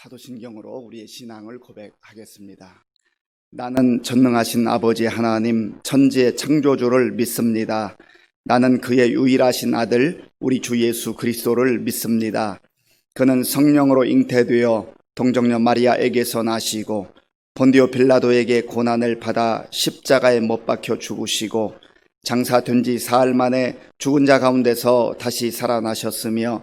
사도신경으로 우리의 신앙을 고백하겠습니다. 나는 전능하신 아버지 하나님 천지의 창조주를 믿습니다. 나는 그의 유일하신 아들 우리 주 예수 그리스도를 믿습니다. 그는 성령으로 잉태되어 동정녀 마리아에게서 나시고 본디오 빌라도에게 고난을 받아 십자가에 못 박혀 죽으시고 장사된 지 사흘 만에 죽은 자 가운데서 다시 살아나셨으며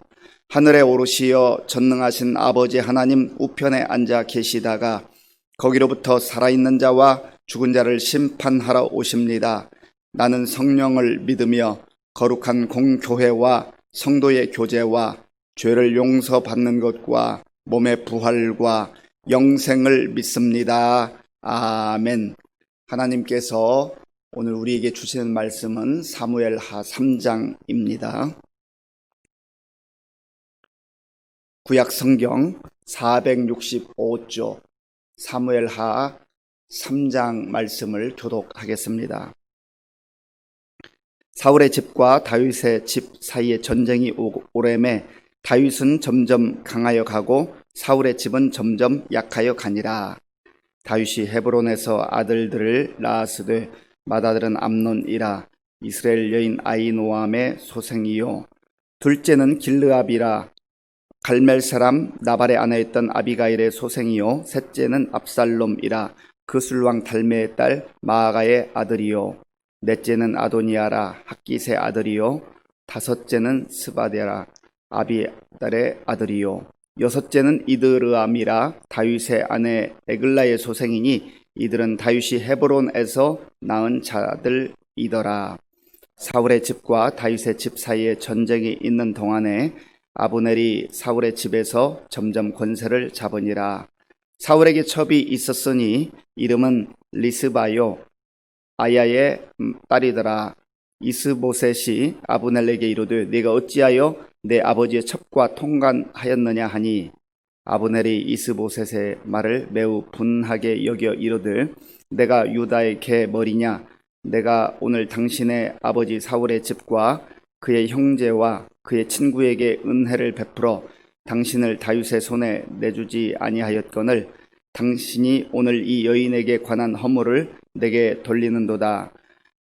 하늘에 오르시어 전능하신 아버지 하나님 우편에 앉아 계시다가 거기로부터 살아있는 자와 죽은 자를 심판하러 오십니다. 나는 성령을 믿으며 거룩한 공교회와 성도의 교제와 죄를 용서받는 것과 몸의 부활과 영생을 믿습니다. 아멘. 하나님께서 오늘 우리에게 주시는 말씀은 사무엘하 3장입니다. 구약 성경 465조 사무엘하 3장 말씀을 교독하겠습니다. 사울의 집과 다윗의 집 사이에 전쟁이 오래매 다윗은 점점 강하여 가고 사울의 집은 점점 약하여 가니라. 다윗이 헤브론에서 아들들을 낳았으되 맏아들은 암논이라 이스라엘 여인 아히노암의 소생이요 둘째는 길르압이라 갈멜 사람 나발의 아내였던 아비가일의 소생이요 셋째는 압살롬이라 그술왕 달메의 딸 마아가의 아들이요 넷째는 아도니아라 학깃의 아들이요 다섯째는 스바데라 아비달의 아들이요 여섯째는 이드르암이라 다윗의 아내 에글라의 소생이니 이들은 다윗이 헤브론에서 낳은 자들이더라. 사울의 집과 다윗의 집 사이에 전쟁이 있는 동안에 아브넬이 사울의 집에서 점점 권세를 잡으니라. 사울에게 첩이 있었으니 이름은 리스바요 아야의 딸이더라. 이스보셋이 아브넬에게 이르되 네가 어찌하여 내 아버지의 첩과 통관하였느냐 하니 아브넬이 이스보셋의 말을 매우 분하게 여겨 이르되 내가 유다의 개 머리냐 내가 오늘 당신의 아버지 사울의 집과 그의 형제와 그의 친구에게 은혜를 베풀어 당신을 다윗의 손에 내주지 아니하였거늘 당신이 오늘 이 여인에게 관한 허물을 내게 돌리는도다.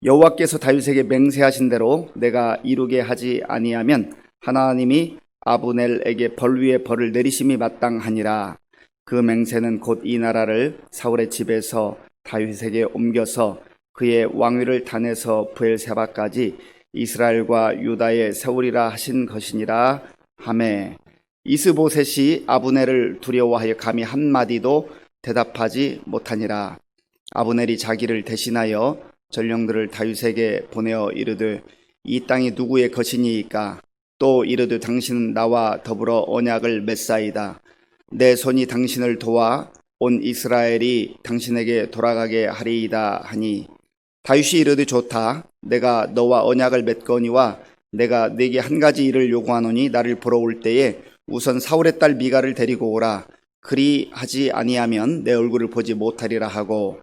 여호와께서 다윗에게 맹세하신 대로 내가 이루게 하지 아니하면 하나님이 아브넬에게 벌 위에 벌을 내리심이 마땅하니라. 그 맹세는 곧 이 나라를 사울의 집에서 다윗에게 옮겨서 그의 왕위를 단에서 브엘세바까지 이스라엘과 유다에 세우리라 하신 것이니라 하매 이스보셋이 아브넬을 두려워하여 감히 한마디도 대답하지 못하니라. 아브넬이 자기를 대신하여 전령들을 다윗에게 보내어 이르되 이 땅이 누구의 것이니이까 또 이르되 당신은 나와 더불어 언약을 맺사이다. 내 손이 당신을 도와 온 이스라엘이 당신에게 돌아가게 하리이다 하니 다윗이 이르되 좋다. 내가 너와 언약을 맺거니와 내가 네게 한 가지 일을 요구하노니 나를 보러 올 때에 우선 사울의 딸 미갈을 데리고 오라. 그리하지 아니하면 내 얼굴을 보지 못하리라 하고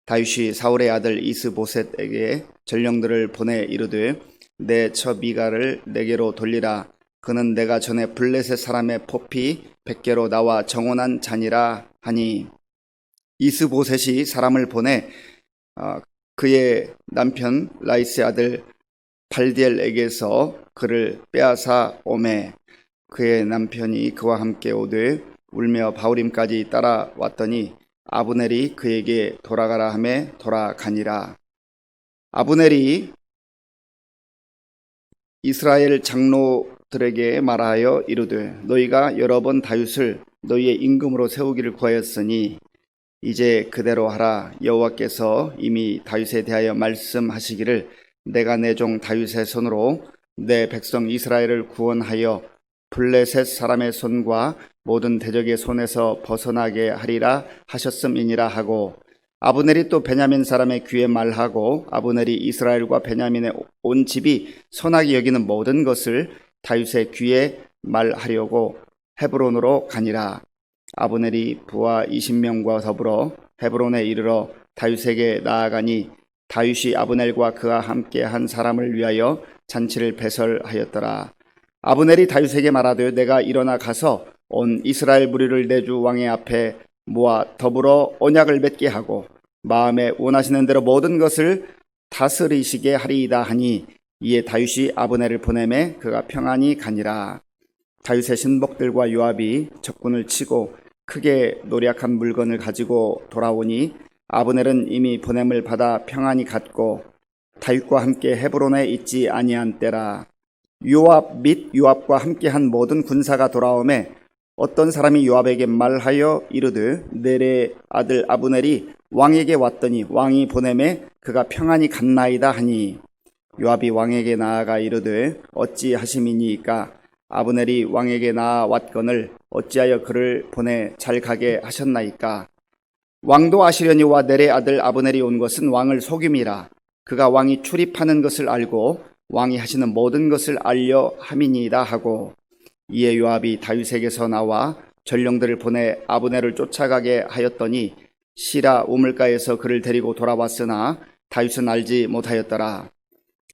다윗이 사울의 아들 이스보셋에게 전령들을 보내 이르되 내 처 미갈을 내게로 돌리라. 그는 내가 전에 블레셋 사람의 포피 100개로 나와 정원한 자니라 하니 이스보셋이 사람을 보내 그의 남편 라이스의 아들 발디엘에게서 그를 빼앗아 오매 그의 남편이 그와 함께 오되 울며 바후림까지 따라왔더니 아브넬이 그에게 돌아가라 하매 돌아가니라. 아브넬이 이스라엘 장로들에게 말하여 이르되 너희가 여러 번 다윗을 너희의 임금으로 세우기를 구하였으니 이제 그대로 하라. 여호와께서 이미 다윗에 대하여 말씀하시기를 내가 내 종 다윗의 손으로 내 백성 이스라엘을 구원하여 블레셋 사람의 손과 모든 대적의 손에서 벗어나게 하리라 하셨음이니라 하고 아브넬이 또 베냐민 사람의 귀에 말하고 아브넬이 이스라엘과 베냐민의 온 집이 선하게 여기는 모든 것을 다윗의 귀에 말하려고 헤브론으로 가니라. 아브넬이 부하 20명과 더불어 헤브론에 이르러 다윗에게 나아가니 다윗이 아브넬과 그와 함께 한 사람을 위하여 잔치를 배설하였더라. 아브넬이 다윗에게 말하되 내가 일어나 가서 온 이스라엘 무리를 내 주 왕의 앞에 모아 더불어 언약을 맺게 하고 마음에 원하시는 대로 모든 것을 다스리시게 하리이다 하니, 이에 다윗이 아브넬을 보내매 그가 평안히 가니라. 다윗의 신복들과 요압이 적군을 치고 크게 노략한 물건을 가지고 돌아오니 아브넬은 이미 보냄을 받아 평안히 갔고 다윗과 함께 헤브론에 있지 아니한 때라. 요압 및 요압과 함께한 모든 군사가 돌아오매 어떤 사람이 요압에게 말하여 이르되 넬의 아들 아브넬이 왕에게 왔더니 왕이 보내매 그가 평안히 갔나이다 하니, 요압이 왕에게 나아가 이르되 어찌하심이니이까? 아브넬이 왕에게 나아왔거늘 어찌하여 그를 보내 잘 가게 하셨나이까? 왕도 아시려니와 넬의 아들 아브넬이 온 것은 왕을 속임이라. 그가 왕이 출입하는 것을 알고 왕이 하시는 모든 것을 알려 함이니이다 하고, 이에 요압이 다윗에게서 나와 전령들을 보내 아브넬을 쫓아가게 하였더니 시라 우물가에서 그를 데리고 돌아왔으나 다윗은 알지 못하였더라.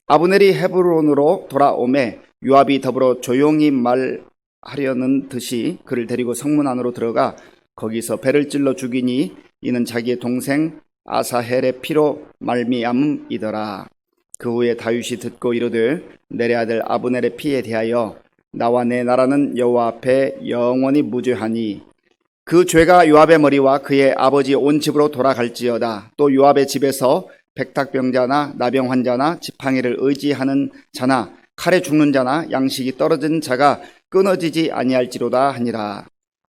아브넬이 헤브론으로 돌아오매 요압이 더불어 조용히 말하려는 듯이 그를 데리고 성문 안으로 들어가 거기서 배를 찔러 죽이니 이는 자기의 동생 아사헬의 피로 말미암이더라. 그 후에 다윗이 듣고 이르되 넬의 아들 아브넬의 피에 대하여 나와 내 나라는 여호와 앞에 영원히 무죄하니 그 죄가 요압의 머리와 그의 아버지 온 집으로 돌아갈지어다. 또 요압의 집에서 백탁병자나 나병 환자나 지팡이를 의지하는 자나 칼에 죽는 자나 양식이 떨어진 자가 끊어지지 아니할지로다 하니라.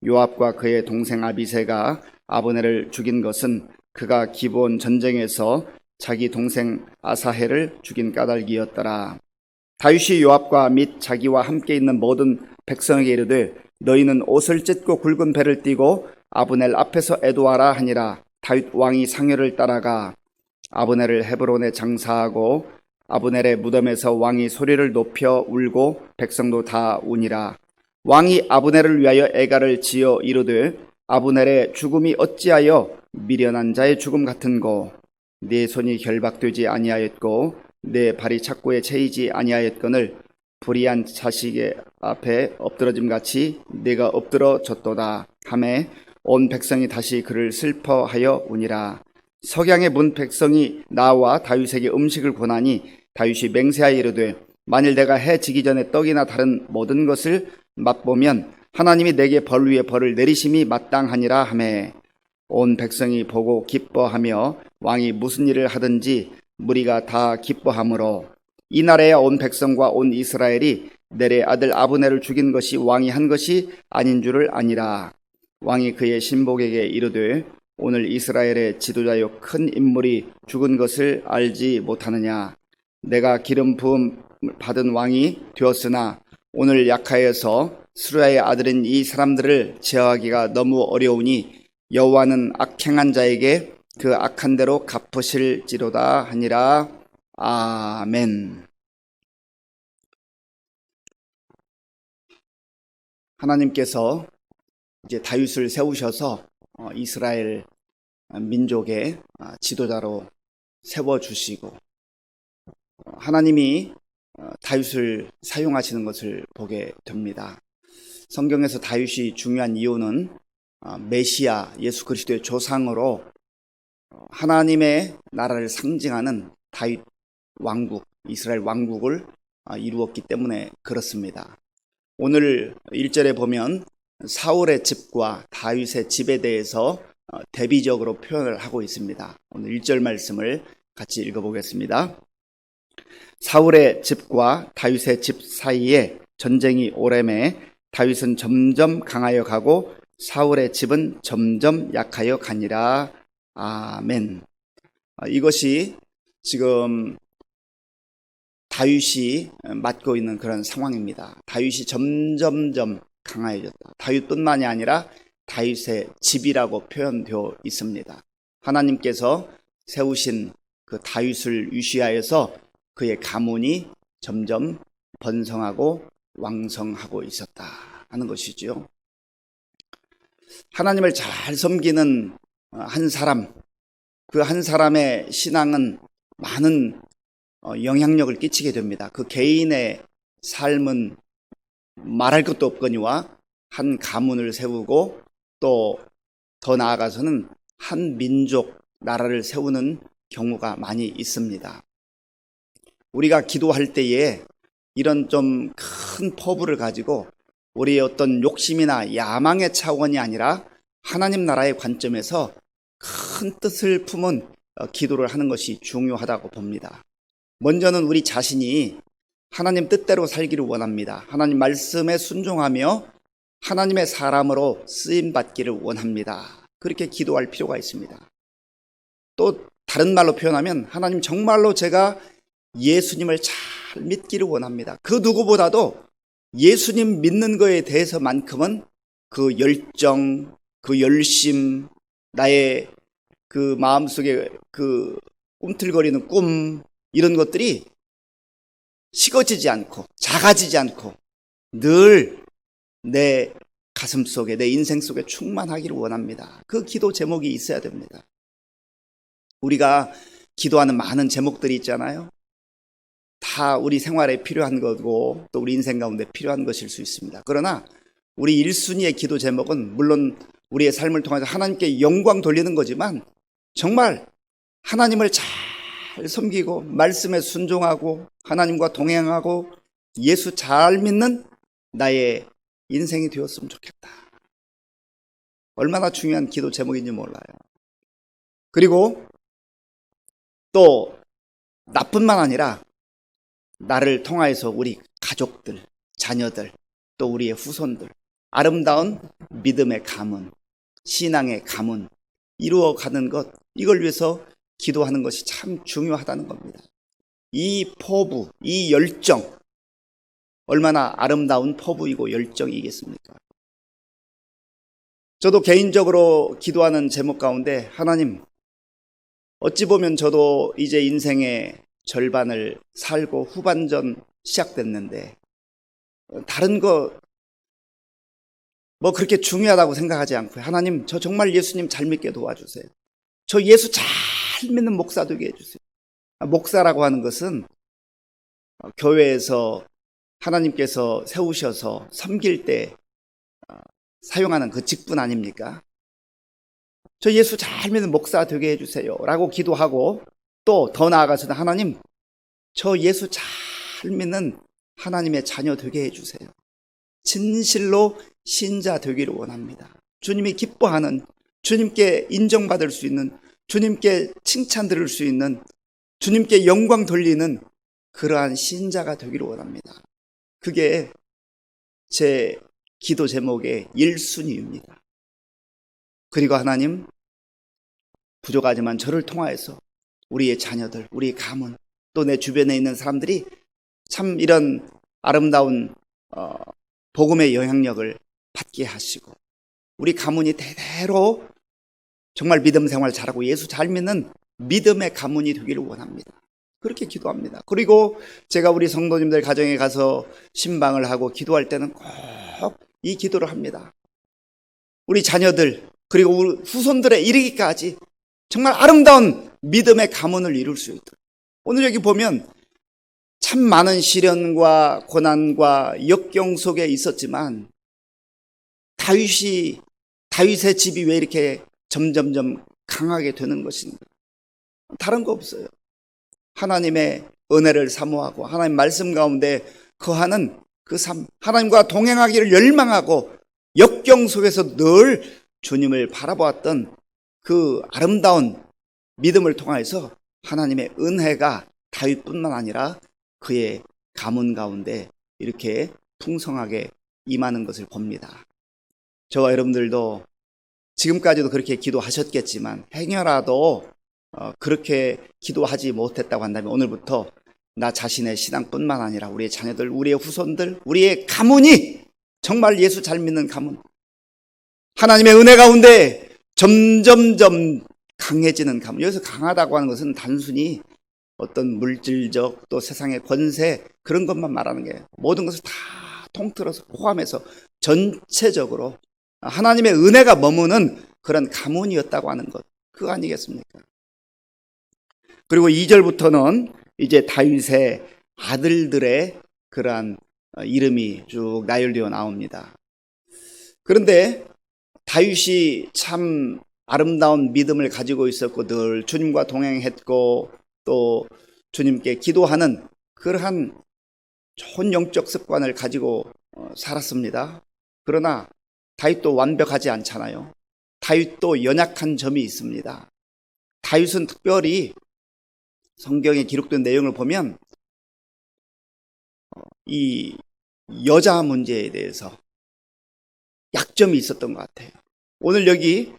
요압과 그의 동생 아비새가 아브넬을 죽인 것은 그가 기브온 전쟁에서 자기 동생 아사헬을 죽인 까닭이었더라. 다윗이 요압과 및 자기와 함께 있는 모든 백성에게 이르되 너희는 옷을 찢고 굵은 배를 띠고 아브넬 앞에서 애도하라 하니라. 다윗 왕이 상여를 따라가 아브넬을 헤브론에 장사하고 아브넬의 무덤에서 왕이 소리를 높여 울고 백성도 다 우니라. 왕이 아브넬을 위하여 애가를 지어 이르되 아브넬의 죽음이 어찌하여 미련한 자의 죽음 같은고? 네 손이 결박되지 아니하였고 내 발이 착고에 채이지 아니하였거늘 불의한 자식의 앞에 엎드러짐 같이 내가 엎드러졌도다 하매 온 백성이 다시 그를 슬퍼하여 우니라. 석양의 문 백성이 나와 다윗에게 음식을 권하니 다윗이 맹세하여 이르되 만일 내가 해 지기 전에 떡이나 다른 모든 것을 맛보면 하나님이 내게 벌 위에 벌을 내리심이 마땅하니라 하매 온 백성이 보고 기뻐하며 왕이 무슨 일을 하든지 무리가 다 기뻐하므로 이날에야 온 백성과 온 이스라엘이 넬의 아들 아브넬을 죽인 것이 왕이 한 것이 아닌 줄을 아니라. 왕이 그의 신복에게 이르되 오늘 이스라엘의 지도자요 큰 인물이 죽은 것을 알지 못하느냐? 내가 기름 부음 받은 왕이 되었으나 오늘 약하여서 스루야의 아들인 이 사람들을 제어하기가 너무 어려우니 여호와는 악행한 자에게 그 악한 대로 갚으실지로다 하니라. 아멘. 하나님께서 이제 다윗을 세우셔서 이스라엘 민족의 지도자로 세워주시고 하나님이 다윗을 사용하시는 것을 보게 됩니다. 성경에서 다윗이 중요한 이유는 메시아 예수 그리스도의 조상으로 하나님의 나라를 상징하는 다윗 왕국, 이스라엘 왕국을 이루었기 때문에 그렇습니다. 오늘 1절에 보면 사울의 집과 다윗의 집에 대해서 대비적으로 표현을 하고 있습니다. 오늘 1절 말씀을 같이 읽어보겠습니다. 사울의 집과 다윗의 집 사이에 전쟁이 오래매 다윗은 점점 강하여 가고 사울의 집은 점점 약하여 가니라. 아멘. 이것이 지금 다윗이 맡고 있는 그런 상황입니다. 다윗이 점점점 강해졌다. 다윗뿐만이 아니라 다윗의 집이라고 표현되어 있습니다. 하나님께서 세우신 그 다윗을 위시하여서 그의 가문이 점점 번성하고 왕성하고 있었다 하는 것이죠. 하나님을 잘 섬기는 한 사람, 그 한 사람의 신앙은 많은 영향력을 끼치게 됩니다. 그 개인의 삶은 말할 것도 없거니와 한 가문을 세우고 또 더 나아가서는 한 민족, 나라를 세우는 경우가 많이 있습니다. 우리가 기도할 때에 이런 좀 큰 포부를 가지고 우리의 어떤 욕심이나 야망의 차원이 아니라 하나님 나라의 관점에서 큰 뜻을 품은 기도를 하는 것이 중요하다고 봅니다. 먼저는 우리 자신이 하나님 뜻대로 살기를 원합니다. 하나님 말씀에 순종하며 하나님의 사람으로 쓰임받기를 원합니다. 그렇게 기도할 필요가 있습니다. 또 다른 말로 표현하면 하나님 정말로 제가 예수님을 잘 믿기를 원합니다. 그 누구보다도 예수님 믿는 거에 대해서만큼은 그 열정, 그 열심, 나의 그 마음속에 그 꿈틀거리는 꿈, 이런 것들이 식어지지 않고 작아지지 않고 늘 내 가슴 속에, 내 인생 속에 충만하기를 원합니다. 그 기도 제목이 있어야 됩니다. 우리가 기도하는 많은 제목들이 있잖아요. 다 우리 생활에 필요한 거고 또 우리 인생 가운데 필요한 것일 수 있습니다. 그러나 우리 1순위의 기도 제목은 물론 우리의 삶을 통해서 하나님께 영광 돌리는 거지만 정말 하나님을 잘 섬기고 말씀에 순종하고 하나님과 동행하고 예수 잘 믿는 나의 인생이 되었으면 좋겠다. 얼마나 중요한 기도 제목인지 몰라요. 그리고 또 나뿐만 아니라 나를 통하여서 우리 가족들, 자녀들, 또 우리의 후손들 아름다운 믿음의 가문, 신앙의 가문 이루어가는 것, 이걸 위해서 기도하는 것이 참 중요하다는 겁니다. 이 포부, 이 열정, 얼마나 아름다운 포부이고 열정이겠습니까? 저도 개인적으로 기도하는 제목 가운데 하나님, 어찌 보면 저도 이제 인생의 절반을 살고 후반전 시작됐는데 다른 거 뭐 그렇게 중요하다고 생각하지 않고요. 하나님, 저 정말 예수님 잘 믿게 도와주세요. 저 예수 잘 믿는 목사 되게 해주세요. 목사라고 하는 것은 교회에서 하나님께서 세우셔서 섬길 때 사용하는 그 직분 아닙니까? 저 예수 잘 믿는 목사 되게 해주세요 라고 기도하고 또 더 나아가서는 하나님, 저 예수 잘 믿는 하나님의 자녀 되게 해주세요. 진실로 신자 되기를 원합니다. 주님이 기뻐하는, 주님께 인정받을 수 있는, 주님께 칭찬 들을 수 있는, 주님께 영광 돌리는 그러한 신자가 되기를 원합니다. 그게 제 기도 제목의 1순위입니다. 그리고 하나님, 부족하지만 저를 통하여서 우리의 자녀들, 우리의 가문, 또 내 주변에 있는 사람들이 참 이런 아름다운 복음의 영향력을 받게 하시고 우리 가문이 대대로 정말 믿음 생활 잘하고 예수 잘 믿는 믿음의 가문이 되기를 원합니다. 그렇게 기도합니다. 그리고 제가 우리 성도님들 가정에 가서 신방을 하고 기도할 때는 꼭 이 기도를 합니다. 우리 자녀들 그리고 우리 후손들에 이르기까지 정말 아름다운 믿음의 가문을 이룰 수 있도록. 오늘 여기 보면 참 많은 시련과 고난과 역경 속에 있었지만 다윗의 집이 왜 이렇게 점점점 강하게 되는 것인가? 다른 거 없어요. 하나님의 은혜를 사모하고 하나님 말씀 가운데 거하는 그 삶, 하나님과 동행하기를 열망하고 역경 속에서 늘 주님을 바라보았던 그 아름다운 믿음을 통해서 하나님의 은혜가 다윗뿐만 아니라 그의 가문 가운데 이렇게 풍성하게 임하는 것을 봅니다. 저와 여러분들도 지금까지도 그렇게 기도하셨겠지만 행여라도 그렇게 기도하지 못했다고 한다면 오늘부터 나 자신의 신앙뿐만 아니라 우리의 자녀들, 우리의 후손들, 우리의 가문이 정말 예수 잘 믿는 가문, 하나님의 은혜 가운데 점점점 강해지는 가문. 여기서 강하다고 하는 것은 단순히 어떤 물질적 또 세상의 권세 그런 것만 말하는 게 모든 것을 다 통틀어서 포함해서 전체적으로 하나님의 은혜가 머무는 그런 가문이었다고 하는 것, 그거 아니겠습니까? 그리고 2절부터는 이제 다윗의 아들들의 그러한 이름이 쭉 나열되어 나옵니다. 그런데 다윗이 참 아름다운 믿음을 가지고 있었고 늘 주님과 동행했고 또 주님께 기도하는 그러한 좋은 영적 습관을 가지고 살았습니다. 그러나 다윗도 완벽하지 않잖아요. 다윗도 연약한 점이 있습니다. 다윗은 특별히 성경에 기록된 내용을 보면 이 여자 문제에 대해서 약점이 있었던 것 같아요. 오늘 여기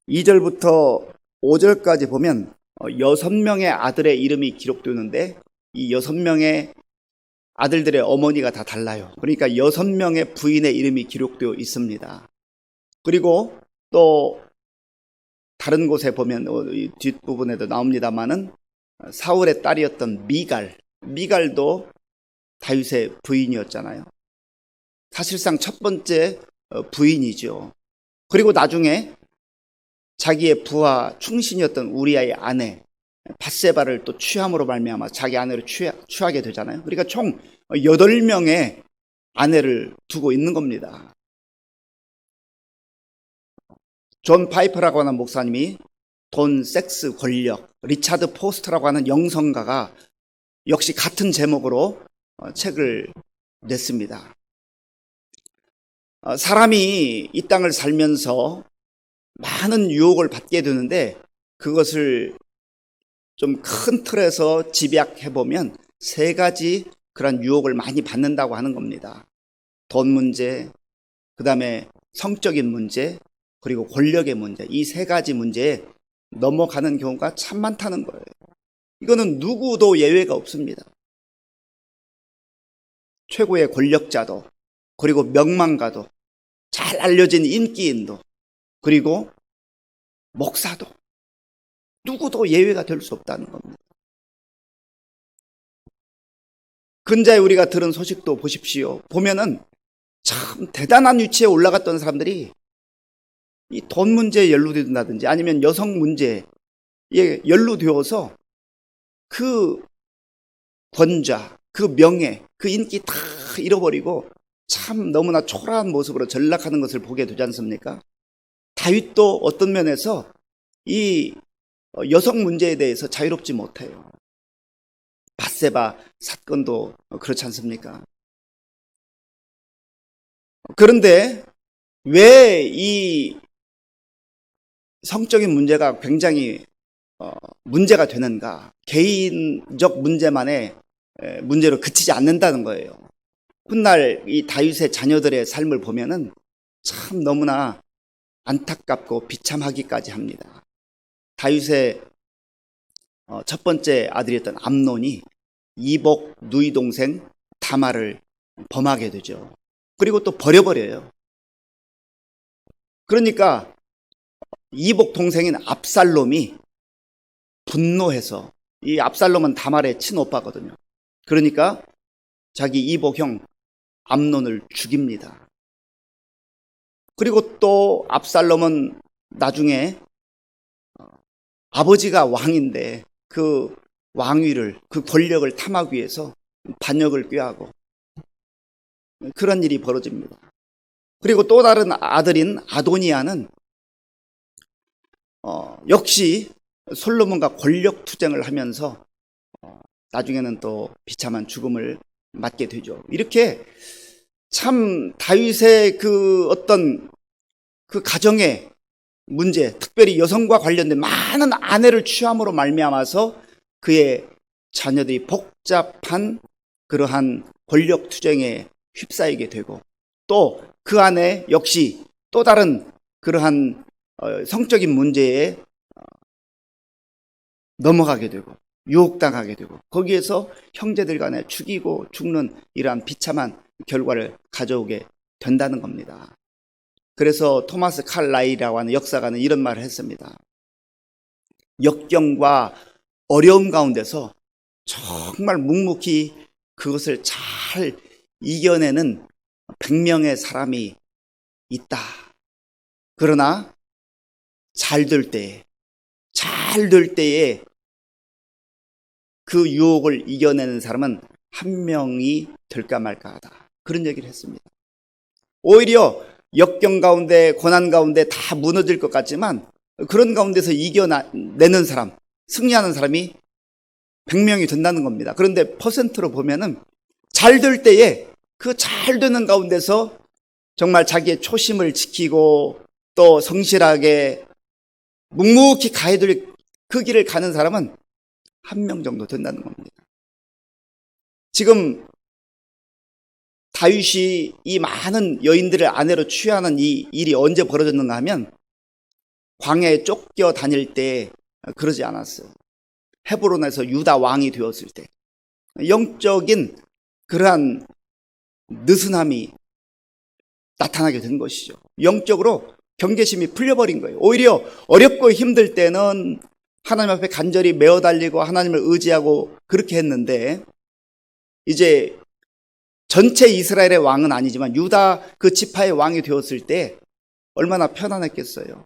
2절부터 5절까지 보면 6명의 아들의 이름이 기록되는데 이 6명의 아들들의 어머니가 다 달라요. 그러니까 6명의 부인의 이름이 기록되어 있습니다. 그리고 또 다른 곳에 보면 이 뒷부분에도 나옵니다마는 사울의 딸이었던 미갈도 다윗의 부인이었잖아요. 사실상 첫 번째 부인이죠. 그리고 나중에 자기의 부하 충신이었던 우리아의 아내 밧세바를 또 취함으로 말미암아 자기 아내를 취하게 되잖아요. 그러니까 총 8명의 아내를 두고 있는 겁니다. 존 파이퍼라고 하는 목사님이 돈, 섹스, 권력, 리차드 포스트라고 하는 영성가가 역시 같은 제목으로 책을 냈습니다. 사람이 이 땅을 살면서 많은 유혹을 받게 되는데 그것을 좀 큰 틀에서 집약해보면 3가지 그런 유혹을 많이 받는다고 하는 겁니다. 돈 문제, 그 다음에 성적인 문제, 그리고 권력의 문제, 이 3가지 문제에 넘어가는 경우가 참 많다는 거예요. 이거는 누구도 예외가 없습니다. 최고의 권력자도, 그리고 명망가도, 잘 알려진 인기인도, 그리고 목사도 누구도 예외가 될 수 없다는 겁니다. 근자에 우리가 들은 소식도 보십시오. 보면은 참 대단한 위치에 올라갔던 사람들이 이 돈 문제에 연루된다든지 아니면 여성 문제에 연루되어서 그 권좌, 그 명예, 그 인기 다 잃어버리고 참 너무나 초라한 모습으로 전락하는 것을 보게 되지 않습니까? 다윗도 어떤 면에서 이 여성 문제에 대해서 자유롭지 못해요. 밧세바 사건도 그렇지 않습니까? 그런데 왜 이 성적인 문제가 굉장히 문제가 되는가? 개인적 문제만의 문제로 그치지 않는다는 거예요. 훗날 이 다윗의 자녀들의 삶을 보면은 참 너무나 안타깝고 비참하기까지 합니다. 다윗의 첫 번째 아들이었던 암논이 이복 누이 동생 다말을 범하게 되죠. 그리고 또 버려버려요. 그러니까 이복 동생인 압살롬이 분노해서, 이 압살롬은 다말의 친오빠거든요. 그러니까 자기 이복형 암논을 죽입니다. 그리고 또 압살롬은 나중에 아버지가 왕인데 그 왕위를, 그 권력을 탐하기 위해서 반역을 꾀하고 그런 일이 벌어집니다. 그리고 또 다른 아들인 아도니아는 역시 솔로몬과 권력 투쟁을 하면서 나중에는 또 비참한 죽음을 맞게 되죠. 이렇게 참 다윗의 그 어떤 그 가정의 문제, 특별히 여성과 관련된 많은 아내를 취함으로 말미암아서 그의 자녀들이 복잡한 그러한 권력 투쟁에 휩싸이게 되고 또 그 안에 역시 또 다른 그러한 성적인 문제에 넘어가게 되고 유혹당하게 되고 거기에서 형제들 간에 죽이고 죽는 이러한 비참한 결과를 가져오게 된다는 겁니다. 그래서 토마스 칼라이라고 하는 역사가는 이런 말을 했습니다. 역경과 어려움 가운데서 정말 묵묵히 그것을 잘 이겨내는 100명의 사람이 있다. 그러나 잘 될 때에 그 유혹을 이겨내는 사람은 한 명이 될까 말까 하다. 그런 얘기를 했습니다. 오히려 역경 가운데, 고난 가운데 다 무너질 것 같지만 그런 가운데서 이겨내는 사람, 승리하는 사람이 100명이 된다는 겁니다. 그런데 퍼센트로 보면은 잘 될 때에 그 잘 되는 가운데서 정말 자기의 초심을 지키고 또 성실하게 묵묵히 가야 될 그 길을 가는 사람은 1명 정도 된다는 겁니다. 지금 다윗이 이 많은 여인들을 아내로 취하는 이 일이 언제 벌어졌는가 하면 광야에 쫓겨 다닐 때 그러지 않았어요. 헤브론에서 유다 왕이 되었을 때 영적인 그러한 느슨함이 나타나게 된 것이죠. 영적으로 경계심이 풀려버린 거예요. 오히려 어렵고 힘들 때는 하나님 앞에 간절히 메어 달리고 하나님을 의지하고 그렇게 했는데 이제 전체 이스라엘의 왕은 아니지만 유다 그 지파의 왕이 되었을 때 얼마나 편안했겠어요.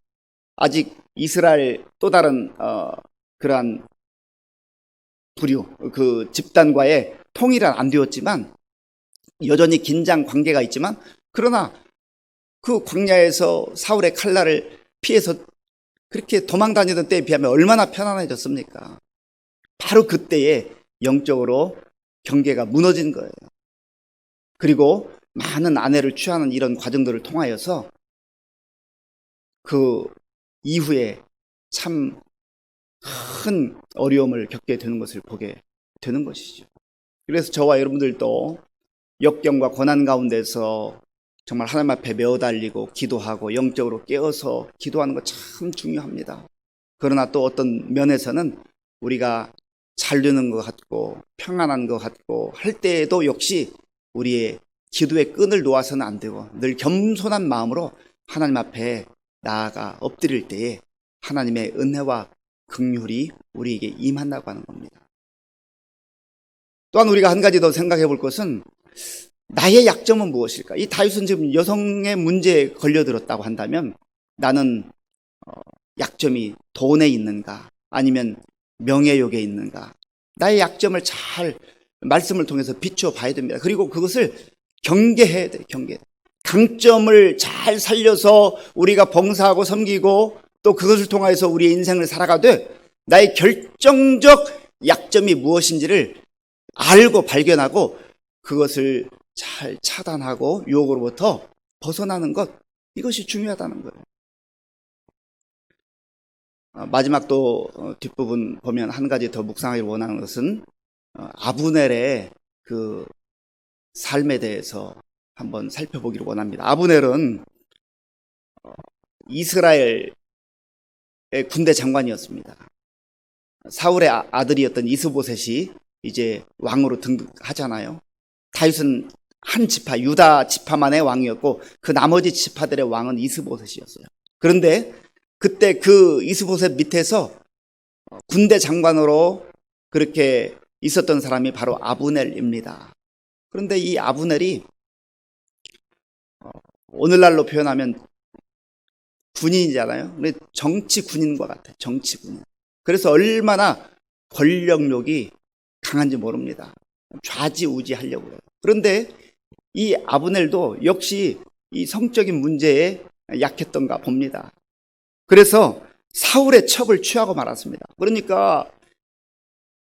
아직 이스라엘 또 다른 그러한 부류 그 집단과의 통일은 안 되었지만 여전히 긴장 관계가 있지만 그러나 그 광야에서 사울의 칼날을 피해서 그렇게 도망 다니던 때에 비하면 얼마나 편안해졌습니까? 바로 그때에 영적으로 경계가 무너진 거예요. 그리고 많은 아내를 취하는 이런 과정들을 통하여서 그 이후에 참 큰 어려움을 겪게 되는 것을 보게 되는 것이죠. 그래서 저와 여러분들도 역경과 고난 가운데서 정말 하나님 앞에 메어 달리고 기도하고 영적으로 깨어서 기도하는 것 참 중요합니다. 그러나 또 어떤 면에서는 우리가 잘 되는 것 같고 평안한 것 같고 할 때에도 역시 우리의 기도의 끈을 놓아서는 안 되고 늘 겸손한 마음으로 하나님 앞에 나아가 엎드릴 때에 하나님의 은혜와 긍휼이 우리에게 임한다고 하는 겁니다. 또한 우리가 한 가지 더 생각해 볼 것은 나의 약점은 무엇일까? 이 다윗은 지금 여성의 문제에 걸려들었다고 한다면 나는 약점이 돈에 있는가? 아니면 명예욕에 있는가? 나의 약점을 잘 말씀을 통해서 비추어 봐야 됩니다. 그리고 그것을 경계해야 돼요. 경계. 강점을 잘 살려서 우리가 봉사하고 섬기고 또 그것을 통해서 우리의 인생을 살아가되 나의 결정적 약점이 무엇인지를 알고 발견하고 그것을 잘 차단하고 유혹으로부터 벗어나는 것, 이것이 중요하다는 거예요. 마지막 또 뒷부분 보면 한 가지 더 묵상하기를 원하는 것은 아브넬의 그 삶에 대해서 한번 살펴보기를 원합니다. 아브넬은 이스라엘의 군대 장관이었습니다. 사울의 아들이었던 이스보셋이 이제 왕으로 등극하잖아요. 다윗은 한 지파, 유다 지파만의 왕이었고 그 나머지 지파들의 왕은 이스보셋이었어요. 그런데 그때 그 이스보셋 밑에서 군대 장관으로 그렇게 있었던 사람이 바로 아브넬입니다. 그런데 이 아브넬이 오늘날로 표현하면 군인이잖아요. 근데 정치 군인과 같아요. 정치 군인. 그래서 얼마나 권력욕이 강한지 모릅니다. 좌지우지하려고 해요. 그런데 이 아브넬도 역시 이 성적인 문제에 약했던가 봅니다. 그래서 사울의 첩을 취하고 말았습니다. 그러니까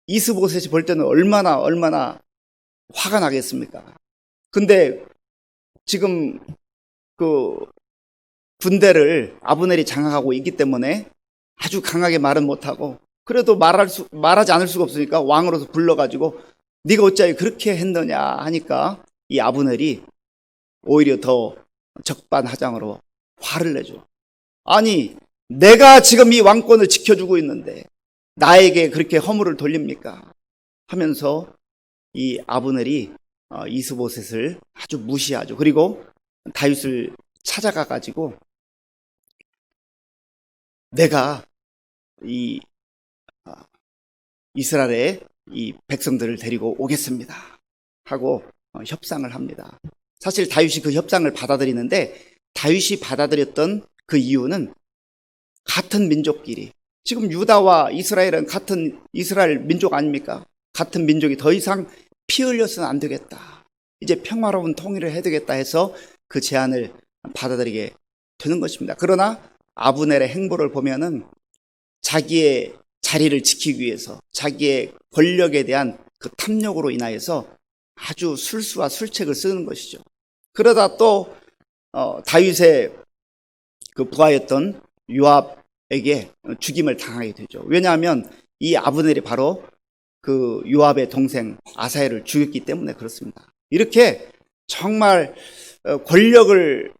이스보셋이 볼 때는 얼마나 화가 나겠습니까? 근데 지금 그 군대를 아브넬이 장악하고 있기 때문에 아주 강하게 말은 못하고 그래도 말하지 않을 수가 없으니까 왕으로서 불러가지고 네가 어찌하여 그렇게 했느냐 하니까 이 아브넬이 오히려 더 적반하장으로 화를 내죠. 아니 내가 지금 이 왕권을 지켜주고 있는데 나에게 그렇게 허물을 돌립니까? 하면서 이 아브넬이 이스보셋을 아주 무시하죠. 그리고 다윗을 찾아가 가지고 내가 이 이스라엘의 이 백성들을 데리고 오겠습니다 하고 협상을 합니다. 사실 다윗이 그 협상을 받아들이는데 다윗이 받아들였던 그 이유는 같은 민족끼리 지금 유다와 이스라엘은 같은 이스라엘 민족 아닙니까? 같은 민족이 더 이상 피 흘려서는 안 되겠다. 이제 평화로운 통일을 해야 되겠다 해서 그 제안을 받아들이게 되는 것입니다. 그러나 아브넬의 행보를 보면은 자기의 자리를 지키기 위해서 자기의 권력에 대한 그 탐욕으로 인하여서 아주 술수와 술책을 쓰는 것이죠. 그러다 또 다윗의 그 부하였던 요압에게 죽임을 당하게 되죠. 왜냐하면 이 아브넬이 바로 그 요압의 동생 아사엘을 죽였기 때문에 그렇습니다. 이렇게 정말 권력을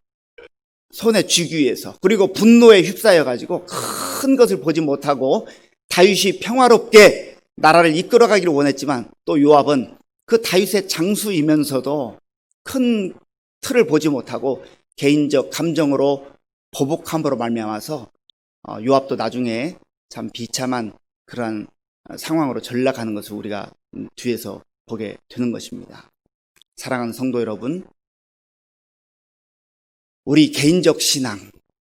손에 쥐기 위해서, 그리고 분노에 휩싸여 가지고 큰 것을 보지 못하고 다윗이 평화롭게 나라를 이끌어가기를 원했지만, 또 요압은 그 다윗의 장수이면서도 큰 틀을 보지 못하고 개인적 감정으로 보복함으로 말미암아서 요압도 나중에 참 비참한 그러한 상황으로 전락하는 것을 우리가 뒤에서 보게 되는 것입니다. 사랑하는 성도 여러분, 우리 개인적 신앙,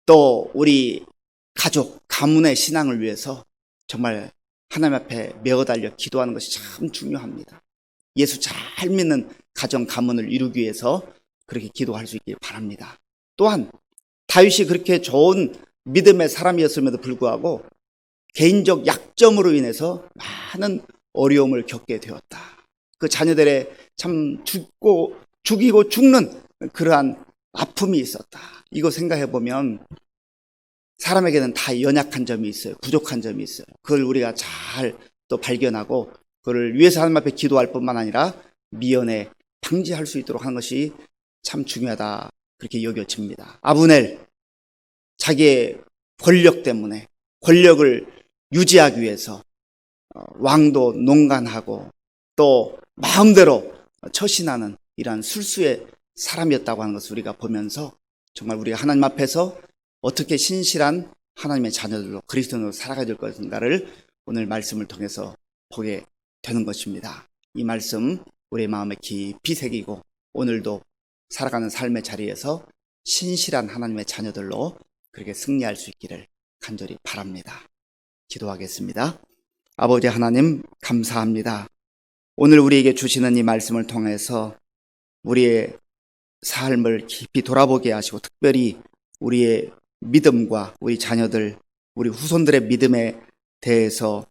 또 우리 가족, 가문의 신앙을 위해서 정말 하나님 앞에 메어달려 기도하는 것이 참 중요합니다. 예수 잘 믿는 가정, 가문을 이루기 위해서 그렇게 기도할 수 있길 바랍니다. 또한 다윗이 그렇게 좋은 믿음의 사람이었음에도 불구하고 개인적 약점으로 인해서 많은 어려움을 겪게 되었다. 그 자녀들의 참 죽이고 죽는 그러한 아픔이 있었다. 이거 생각해 보면 사람에게는 다 연약한 점이 있어요. 부족한 점이 있어요. 그걸 우리가 잘 또 발견하고 그걸 위해서 하나님 앞에 기도할 뿐만 아니라 미연에 방지할 수 있도록 하는 것이 참 중요하다. 그렇게 여겨집니다. 아브넬, 자기의 권력 때문에 권력을 유지하기 위해서 왕도 농간하고 또 마음대로 처신하는 이러한 술수의 사람이었다고 하는 것을 우리가 보면서 정말 우리가 하나님 앞에서 어떻게 신실한 하나님의 자녀들로 그리스도인으로 살아가야 될 것인가를 오늘 말씀을 통해서 보게 되는 것입니다. 이 말씀 우리의 마음에 깊이 새기고 오늘도 살아가는 삶의 자리에서 신실한 하나님의 자녀들로 그렇게 승리할 수 있기를 간절히 바랍니다. 기도하겠습니다. 아버지 하나님, 감사합니다. 오늘 우리에게 주시는 이 말씀을 통해서 우리의 삶을 깊이 돌아보게 하시고, 특별히 우리의 믿음과 우리 자녀들, 우리 후손들의 믿음에 대해서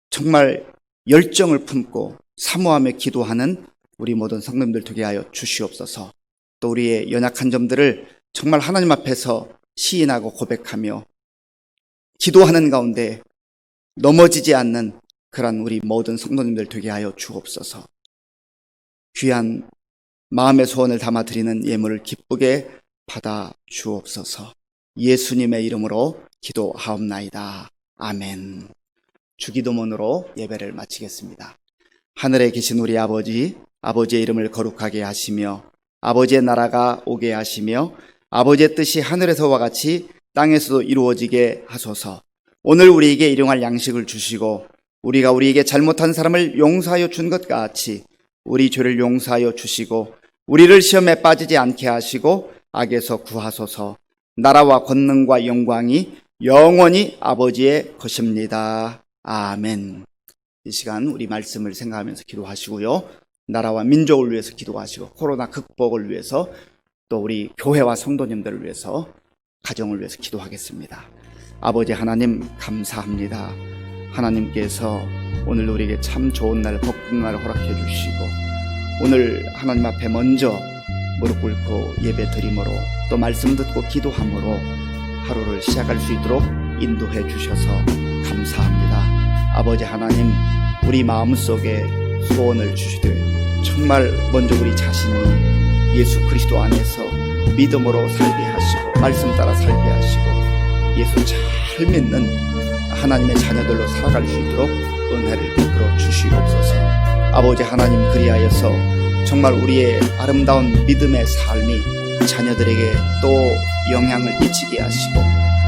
정말 열정을 품고 사모하며 기도하는 우리 모든 성도님들 되게 하여 주시옵소서. 또 우리의 연약한 점들을 정말 하나님 앞에서 시인하고 고백하며 기도하는 가운데 넘어지지 않는 그런 우리 모든 성도님들 되게 하여 주옵소서. 귀한 마음의 소원을 담아 드리는 예물을 기쁘게 받아 주옵소서. 예수님의 이름으로 기도하옵나이다. 아멘. 주기도문으로 예배를 마치겠습니다. 하늘에 계신 우리 아버지, 아버지의 이름을 거룩하게 하시며 아버지의 나라가 오게 하시며 아버지의 뜻이 하늘에서와 같이 땅에서도 이루어지게 하소서. 오늘 우리에게 일용할 양식을 주시고 우리가 우리에게 잘못한 사람을 용서하여 준 것 같이 우리 죄를 용서하여 주시고 우리를 시험에 빠지지 않게 하시고 악에서 구하소서. 나라와 권능과 영광이 영원히 아버지의 것입니다. 아멘. 이 시간 우리 말씀을 생각하면서 기도하시고요. 나라와 민족을 위해서 기도하시고 코로나 극복을 위해서 또 우리 교회와 성도님들을 위해서 가정을 위해서 기도하겠습니다. 아버지 하나님 감사합니다. 하나님께서 오늘 우리에게 참 좋은 날, 복된 날을 허락해 주시고 오늘 하나님 앞에 먼저 무릎 꿇고 예배 드림으로 또 말씀 듣고 기도함으로 하루를 시작할 수 있도록 인도해 주셔서 감사합니다. 아버지 하나님, 우리 마음속에 소원을 주시되 정말 먼저 우리 자신이 예수 그리스도 안에서 믿음으로 살게 하시고 말씀 따라 살게 하시고 예수 잘 믿는 하나님의 자녀들로 살아갈 수 있도록 은혜를 베풀어 주시옵소서. 아버지 하나님, 그리하여서 정말 우리의 아름다운 믿음의 삶이 자녀들에게 또 영향을 끼치게 하시고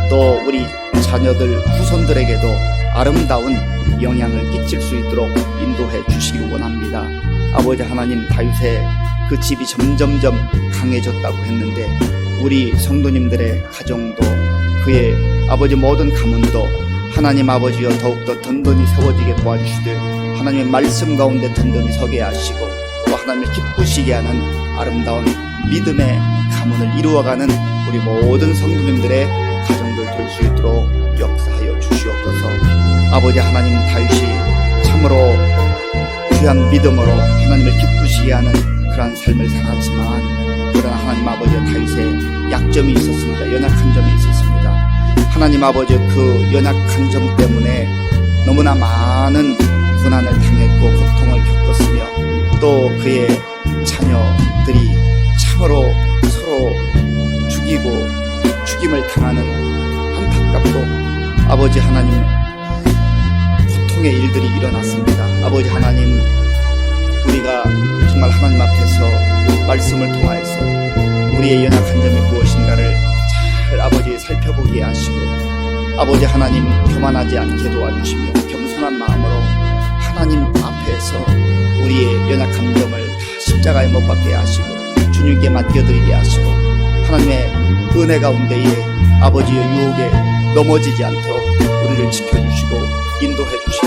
또 우리 자녀들 후손들에게도 아름다운 영향을 끼칠 수 있도록 인도해 주시기 원합니다. 아버지 하나님, 다윗의 그 집이 점점점 강해졌다고 했는데 우리 성도님들의 가정도 그의 아버지 모든 가문도 하나님 아버지여 더욱더 든든히 세워지게 도와주시되 하나님의 말씀 가운데 든든히 서게 하시고 또 하나님을 기쁘시게 하는 아름다운 믿음의 가문을 이루어가는 우리 모든 성도님들의 가정들 될 수 있도록 역사하여 주시옵소서. 아버지 하나님, 다윗이 참으로 귀한 믿음으로 하나님을 기쁘시게 하는 그러한 삶을 살았지만, 그러나 하나님 아버지, 다윗의 약점이 있었습니다. 연약한 점이 있었습니다. 하나님 아버지, 그 연약한 점 때문에 너무나 많은 고난을 당했고 고통을 겪었으며, 또 그의 자녀들이 참으로 서로 죽임을 당하는 안타깝고 아버지 하나님 고통의 일들이 일어났습니다. 아버지 하나님, 우리가 정말 하나님 앞에서 말씀을 통하여서 우리의 연약한 점이 무엇인가를 잘 아버지 살펴보게 하시고, 아버지 하나님 교만하지 않게 도와주시며 겸손한 마음으로 하나님 앞에서 우리의 연약한 점을 다 십자가에 못 박게 하시고 주님께 맡겨드리게 하시고, 하나님의 은혜 가운데에 아버지의 유혹에 넘어지지 않도록 우리를 지켜주시고 인도해 주시고